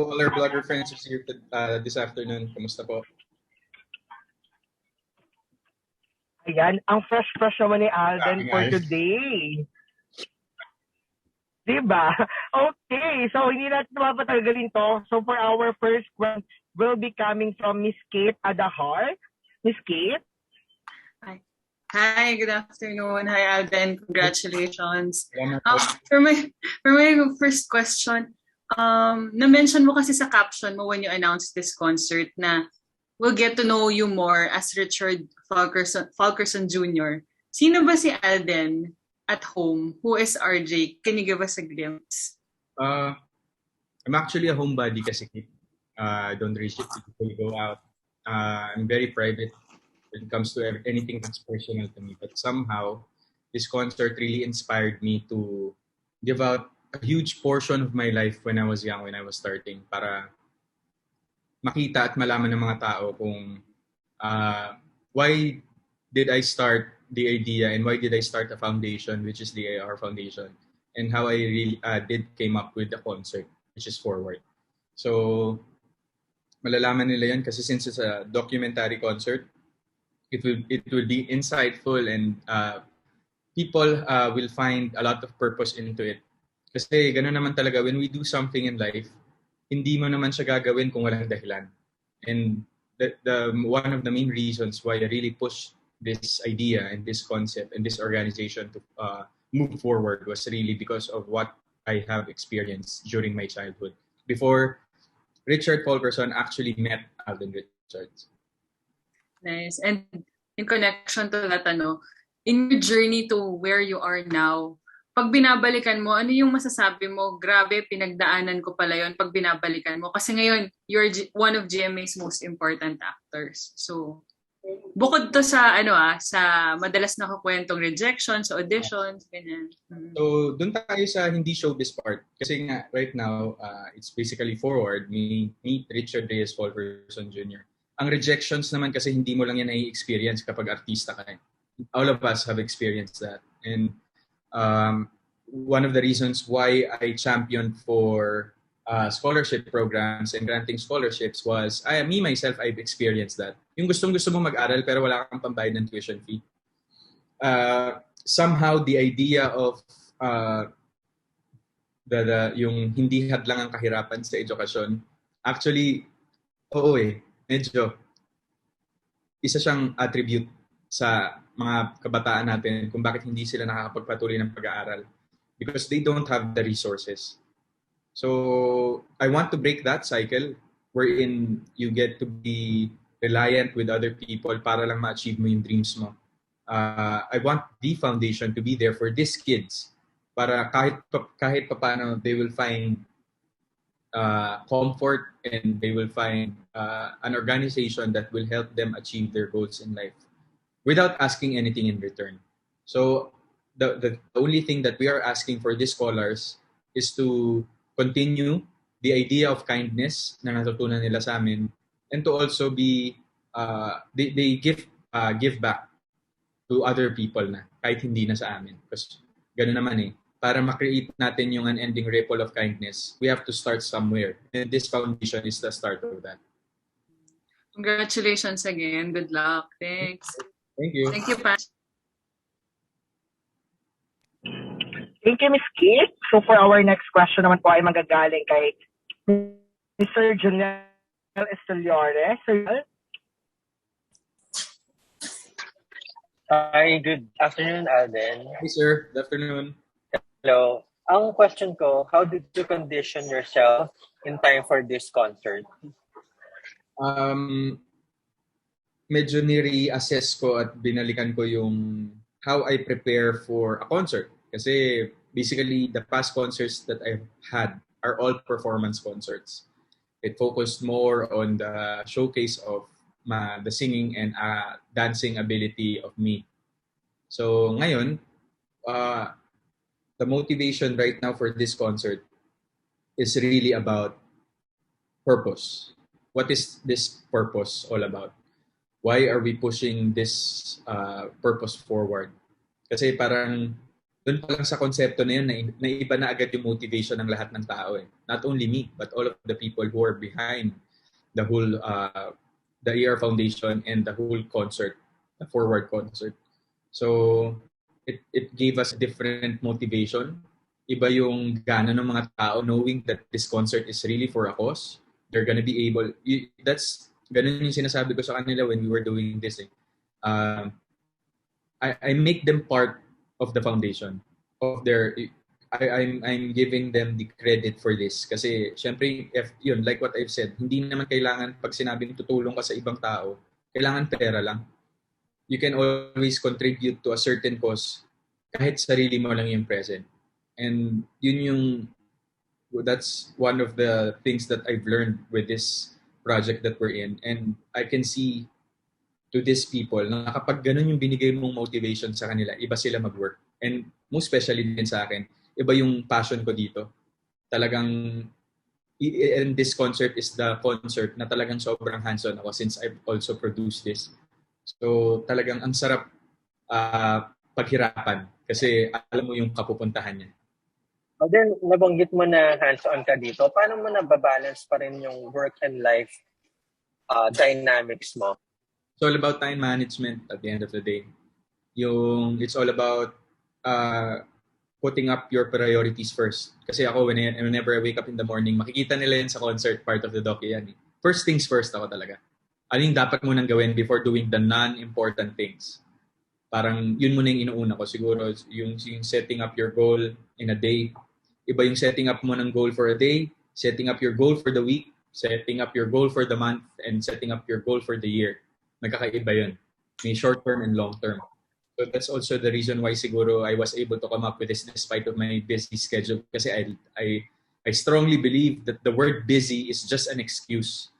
all our blogger friends is here this afternoon. Kamusta po? Ayan, ang fresh naman ni Alden for today. Diba? Okay, so hindi natin mapatagalin to. So for our first question, will be coming from Miss Kate Adahar. Miss Kate? Hi, good afternoon. Hi, Alden. Congratulations. For my first question, na-mention mo kasi sa caption mo when you announced this concert na we'll get to know you more as Richard Faulkerson Jr. Sino ba si Alden at home? Who is RJ? Can you give us a glimpse? I'm actually a homebody kasi. I don't really go out. I'm very private when it comes to anything that's personal to me. But somehow, this concert really inspired me to give out a huge portion of my life when I was young, when I was starting, para makita at malaman ng mga tao kung why did I start the idea and why did I start a foundation, which is the AR Foundation, and how I really did came up with the concert, which is Forward. So, malalaman nila yan kasi since it's a documentary concert, it will be insightful and people will find a lot of purpose into it. Kasi gano'n naman talaga, when we do something in life, hindi mo naman siya gagawin kung walang dahilan. And the one of the main reasons why I really pushed this idea and this concept and this organization to move forward was really because of what I have experienced during my childhood. Before Richard Faulkerson actually met Alden Richards. Nice. And in connection to that, in your journey to where you are now, pag binabalikan mo, ano yung masasabi mo? Grabe, pinagdaanan ko pala yun pag binabalikan mo. Kasi ngayon, you're one of GMA's most important actors. So, bukod to sa, sa madalas nakakwentong rejections, auditions, ganyan. So, dun tayo sa hindi showbiz part. Kasi nga, right now, it's basically Forward. Meet Richard Reyes Faulkerson Jr. Ang rejections naman kasi hindi mo lang yan i-experience kapag artista ka. All of us have experienced that. And one of the reasons why I championed for scholarship programs and granting scholarships was, me myself, I've experienced that. Yung gustong-gusto mo mag-aral pero wala kang pambayad ng tuition fee. Somehow, the idea of yung hindi hadlang ang kahirapan sa edukasyon, actually, medyo isa siyang attribute sa mga kabataan natin kung bakit hindi sila nakakapagpatuloy ng pag-aaral. Because they don't have the resources. So, I want to break that cycle wherein you get to be reliant with other people para lang ma-achieve mo yung dreams mo. I want the foundation to be there for these kids para kahit paano they will find comfort and they will find an organization that will help them achieve their goals in life without asking anything in return. So the only thing that we are asking for these scholars is to continue the idea of kindness na natutunan nila sa amin and to also be they give back to other people na kahit hindi na sa amin. Kasi gano'n naman para ma-create natin yung unending ripple of kindness, we have to start somewhere. And this foundation is the start of that. Congratulations again. Good luck. Thanks. Thank you. Thank you, Pat. Thank you, Ms. Kate. So for our next question naman po ay magagaling kay Mr. Junel Esteliore. Sir, hi, good afternoon, Alden. Hey, sir. Good afternoon. Hello. Ang question ko, how did you condition yourself in time for this concert? Medyo nire-assess ko at binalikan ko yung how I prepare for a concert. Kasi basically, the past concerts that I've had are all performance concerts. It focused more on the showcase of the singing and dancing ability of me. So ngayon, the motivation right now for this concert is really about purpose. What is this purpose all about? Why are we pushing this purpose forward? Kasi parang doon pa lang sa konsepto na yun, naiba na agad yung motivation ng lahat ng tao. Not only me, but all of the people who are behind the whole, the ER Foundation and the whole concert, the forward concert. So, it gave us different motivation. Iba yung gana ng mga tao knowing that this concert is really for a cause. They're gonna be able, ganun yung sinasabi ko sa kanila when we were doing this. I make them part of the foundation of their I'm giving them the credit for this kasi syempre yun like what I've said, hindi naman kailangan pag sinabing tutulong ka sa ibang tao, kailangan pera lang. You can always contribute to a certain cause kahit sarili mo lang yung present. And that's one of the things that I've learned with this project that we're in. And I can see to these people na kapag ganun yung binigay mong motivation sa kanila, iba sila mag-work. And most especially din sa akin, iba yung passion ko dito. Talagang, and this concert is the concert na talagang sobrang hands-on ako since I've also produced this. So talagang ang sarap paghirapan kasi alam mo yung kapupuntahan niya. Then, nabanggit mo na hands-on ka dito. Paano mo nababalance pa rin yung work and life dynamics mo? It's all about time management at the end of the day. It's all about putting up your priorities first. Kasi ako, whenever I wake up in the morning, makikita nila yan sa concert, part of the docu yan. First things first ako talaga. Ano yung dapat mo nang gawin before doing the non-important things? Parang yun muna yung inuuna ko. Siguro yung setting up your goal in a day. Iba yung setting up mo ng goal for a day, setting up your goal for the week, setting up your goal for the month, and setting up your goal for the year. Nagkakaiba yun. May short term and long term. So that's also the reason why siguro I was able to come up with this despite of my busy schedule. Kasi I strongly believe that the word busy is just an excuse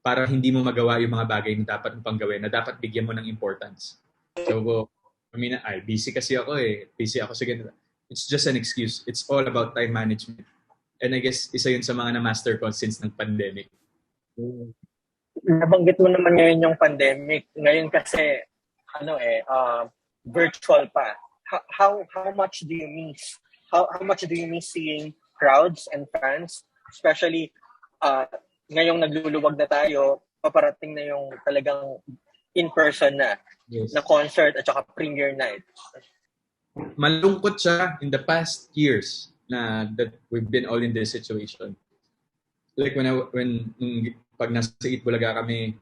para hindi mo magawa yung mga bagay na dapat mo pang gawin, na dapat bigyan mo ng importance. So, busy kasi ako Busy ako sa ganito. It's just an excuse. It's all about time management. And I guess isa yun sa mga na-master ko since ng pandemic. Nabanggit mo naman ngayon yung pandemic. Ngayon kasi, virtual pa. How much do you miss? How much do you miss seeing crowds and fans? Especially, ngayong nagluluwag na tayo, paparating na yung talagang in-person na. Yes. Na concert at saka premiere night. Malungkot siya in the past years na that we've been all in this situation. Like when pag nasa Itbulaga kami,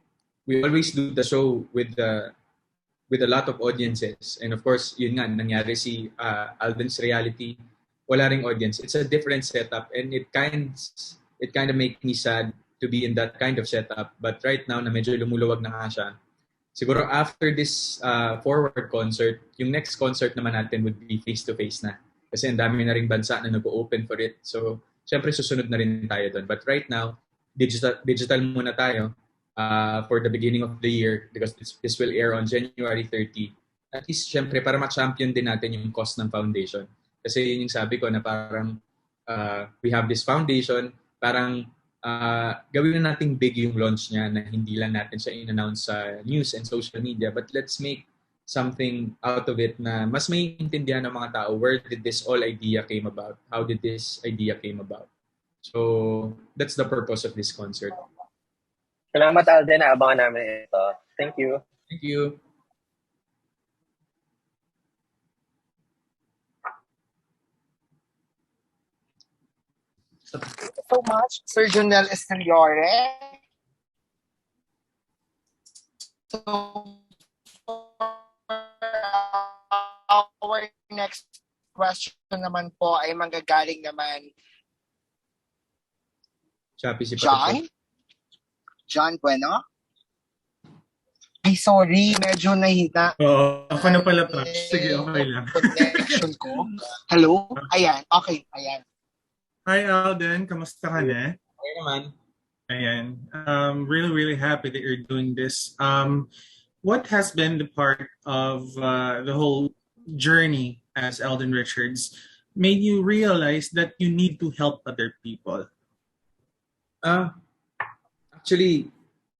we always do the show with a lot of audiences. And of course, yun nga, nangyari si Alden's reality, wala ring audience. It's a different setup and it kind of make me sad to be in that kind of setup. But right now, na medyo lumuluwag na nga siya, siguro after this forward concert, yung next concert naman natin would be face-to-face na. Kasi ang dami na ring bansa na nag-open for it. So, syempre susunod na rin tayo doon. But right now, digital muna tayo for the beginning of the year because this will air on January 30. At least, syempre, para ma-champion din natin yung cause ng foundation. Kasi yun yung sabi ko na parang we have this foundation, parang gawin na natin big yung launch niya na hindi lang natin siya in-announce sa news and social media, but let's make something out of it na mas may intindihan ng mga tao. Where did this whole idea came about? How did this idea came about? So, that's the purpose of this concert. Salamat, Alden. Abangan namin ito. Thank you. Thank you. So much, Sir Jonel Esteliore. So, our next question naman po ay manggagaling naman John Bueno. Ay, sorry, medyo nahina. Ako na pala pa. Sige, okay lang. Connection ko. Hello? Ayan, okay, ayan. Hi Alden, kamusta ka na? Okay naman. Ayan. Really, really happy that you're doing this. What has been the part of the whole journey as Alden Richards made you realize that you need to help other people? Actually,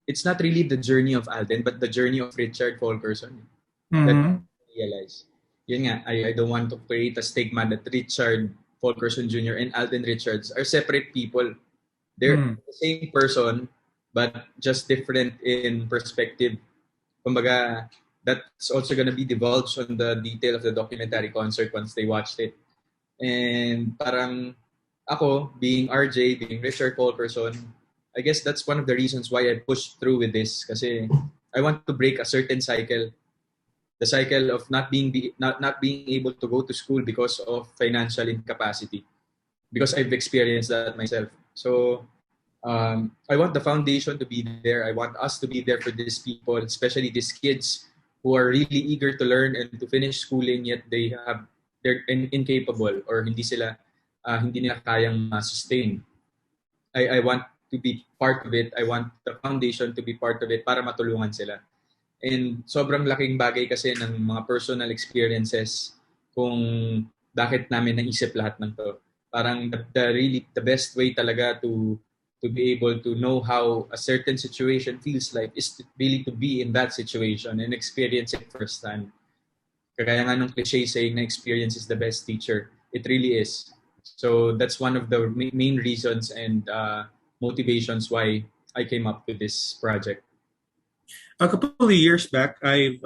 it's not really the journey of Alden, but the journey of Richard Faulkerson. Mm-hmm. That I realized. yun nga, I don't want to create a stigma that Richard Faulkerson Jr. and Alden Richards are separate people. They're the same person, but just different in perspective. Kumbaga, that's also gonna be divulged on the detail of the documentary concert once they watched it. And parang ako, being RJ, being Richard Faulkerson, I guess that's one of the reasons why I pushed through with this. Kasi I want to break a certain cycle. The cycle of not being able to go to school because of financial incapacity. Because I've experienced that myself. So I want the foundation to be there. I want us to be there for these people, especially these kids who are really eager to learn and to finish schooling, yet they're incapable or hindi nila kayang sustain. I want to be part of it. I want the foundation to be part of it para matulungan sila. And sobrang laking bagay kasi ng mga personal experiences kung bakit namin naisip lahat ng to. Parang the best way talaga to be able to know how a certain situation feels like is really to be in that situation and experience it firsthand. Kagaya nga nung cliche saying na experience is the best teacher. It really is. So that's one of the main reasons and motivations why I came up with this project. A couple of years back, I've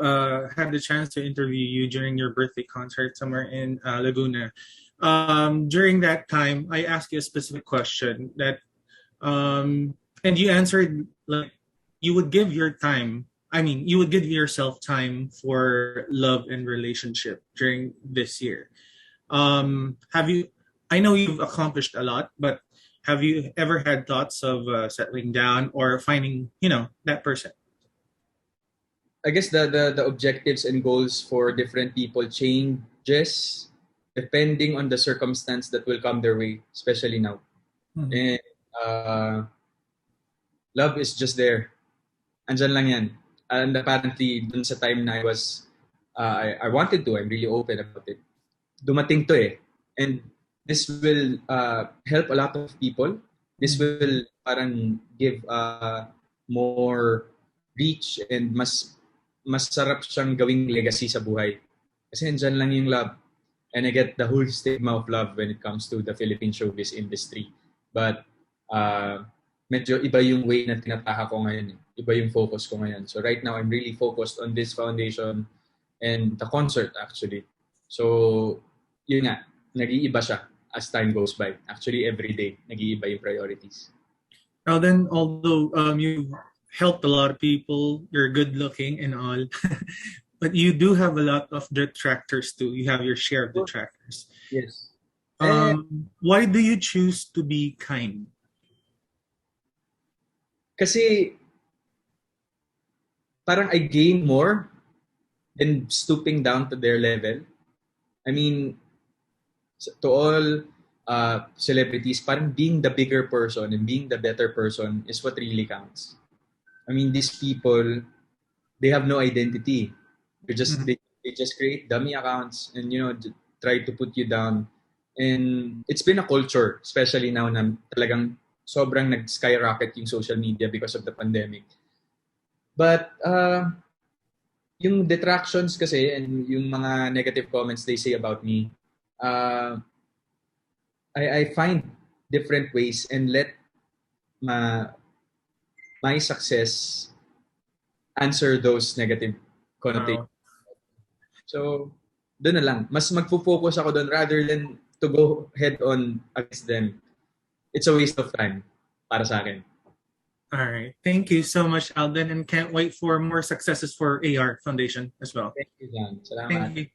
had the chance to interview you during your birthday concert somewhere in Laguna. During that time, I asked you a specific question that, and you answered like you would give your time. I mean, you would give yourself time for love and relationship during this year. Have you? I know you've accomplished a lot, but have you ever had thoughts of settling down or finding, that person? I guess the objectives and goals for different people changes depending on the circumstance that will come their way, especially now. Mm-hmm. And love is just there. Andyan lang yan. And apparently, dun sa time na I wanted to, I'm really open about it. Dumating to eh. And this will help a lot of people. This will parang give more reach and mas sarap siyang gawing legacy sa buhay. Kasi nandyan lang yung love. And I get the whole stigma of love when it comes to the Philippine showbiz industry. But medyo iba yung way na tinataha ko ngayon. Iba yung focus ko ngayon. So right now, I'm really focused on this foundation and the concert actually. So yun nga, nag-iiba siya as time goes by. Actually, every day, nag-iiba yung priorities. Alden, although you helped a lot of people, you're good looking and all, but you do have a lot of detractors too. You have your share of detractors. Yes. Why do you choose to be kind? Kasi parang I gain more than stooping down to their level. I mean, to all celebrities, parang being the bigger person and being the better person is what really counts. I mean, these people, they have no identity. They just create dummy accounts and try to put you down. And it's been a culture, especially now na talagang sobrang nag-skyrocket yung social media because of the pandemic. But yung detractions kasi and yung mga negative comments they say about me, I find different ways and let my success answer those negative connotations. So, doon na lang. Mas magpo-focus ako doon rather than to go head on against them. It's a waste of time para sa akin. All right. Thank you so much, Alden, and can't wait for more successes for AR Foundation as well. Thank you, John. Salamat. Thank you.